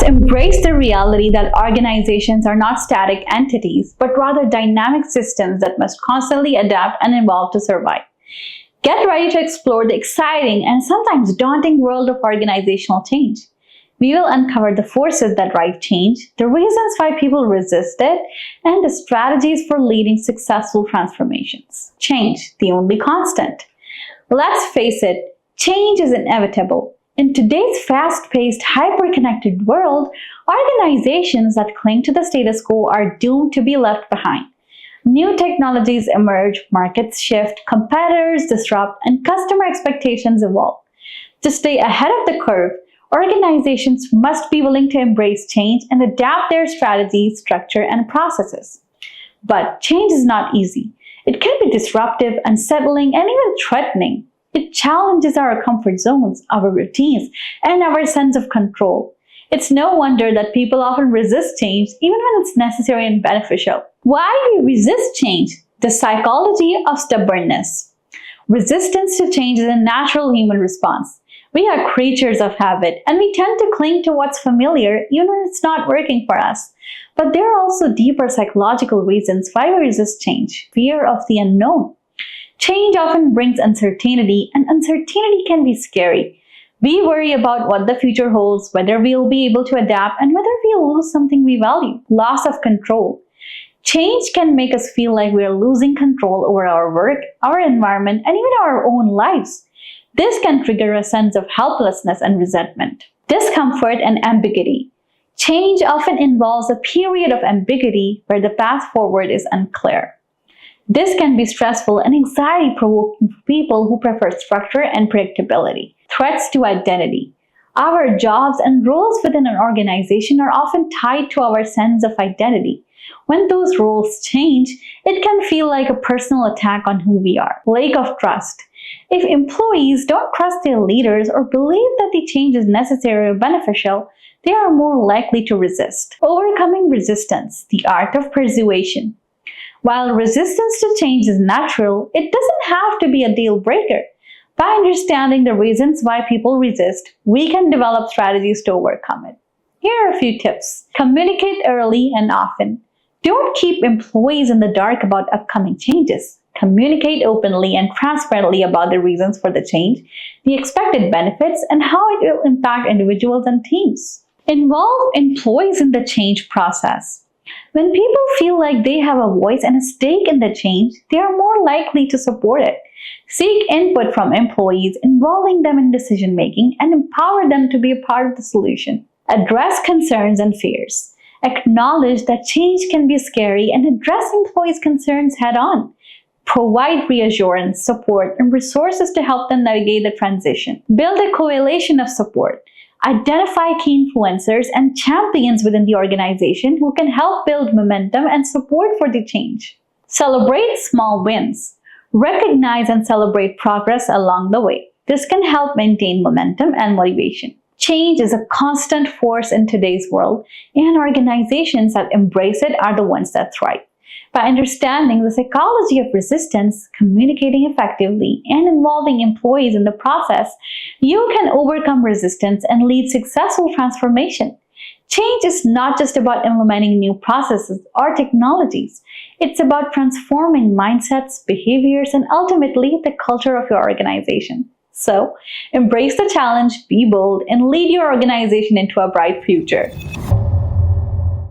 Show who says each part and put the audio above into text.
Speaker 1: embrace the reality that organizations are not static entities, but rather dynamic systems that must constantly adapt and evolve to survive. Get ready to explore the exciting and sometimes daunting world of organizational change. We will uncover the forces that drive change, the reasons why people resist it, and the strategies for leading successful transformations. Change, the only constant. Let's face it, change is inevitable. In today's fast-paced, hyper-connected world, organizations that cling to the status quo are doomed to be left behind. New technologies emerge, markets shift, competitors disrupt, and customer expectations evolve. To stay ahead of the curve, organizations must be willing to embrace change and adapt their strategies, structure, and processes. But change is not easy. It can be disruptive, unsettling, and even threatening. It challenges our comfort zones, our routines, and our sense of control. It's no wonder that people often resist change even when it's necessary and beneficial. Why we resist change? The psychology of stubbornness. Resistance to change is a natural human response. We are creatures of habit, and we tend to cling to what's familiar even when it's not working for us. But there are also deeper psychological reasons why we resist change. Fear of the unknown. Change often brings uncertainty, and uncertainty can be scary. We worry about what the future holds, whether we'll be able to adapt, and whether we'll lose something we value. Loss of control. Change can make us feel like we're losing control over our work, our environment, and even our own lives. This can trigger a sense of helplessness and resentment. Discomfort and ambiguity. Change often involves a period of ambiguity where the path forward is unclear. This can be stressful and anxiety-provoking for people who prefer structure and predictability. Threats to identity. Our jobs and roles within an organization are often tied to our sense of identity. When those roles change, it can feel like a personal attack on who we are. Lack of trust. If employees don't trust their leaders or believe that the change is necessary or beneficial, they are more likely to resist. Overcoming resistance, the art of persuasion. While resistance to change is natural, it doesn't have to be a deal breaker. By understanding the reasons why people resist, we can develop strategies to overcome it. Here are a few tips. Communicate early and often. Don't keep employees in the dark about upcoming changes. Communicate openly and transparently about the reasons for the change, the expected benefits, and how it will impact individuals and teams. Involve employees in the change process. When people feel like they have a voice and a stake in the change, they are more likely to support it. Seek input from employees, involving them in decision-making, and empower them to be a part of the solution. Address concerns and fears. Acknowledge that change can be scary and address employees' concerns head-on. Provide reassurance, support, and resources to help them navigate the transition. Build a coalition of support. Identify key influencers and champions within the organization who can help build momentum and support for the change. Celebrate small wins. Recognize and celebrate progress along the way. This can help maintain momentum and motivation. Change is a constant force in today's world, and organizations that embrace it are the ones that thrive. By understanding the psychology of resistance, communicating effectively, and involving employees in the process, you can overcome resistance and lead successful transformation. Change is not just about implementing new processes or technologies. It's about transforming mindsets, behaviors, and ultimately the culture of your organization. So, embrace the challenge, be bold, and lead your organization into a bright future.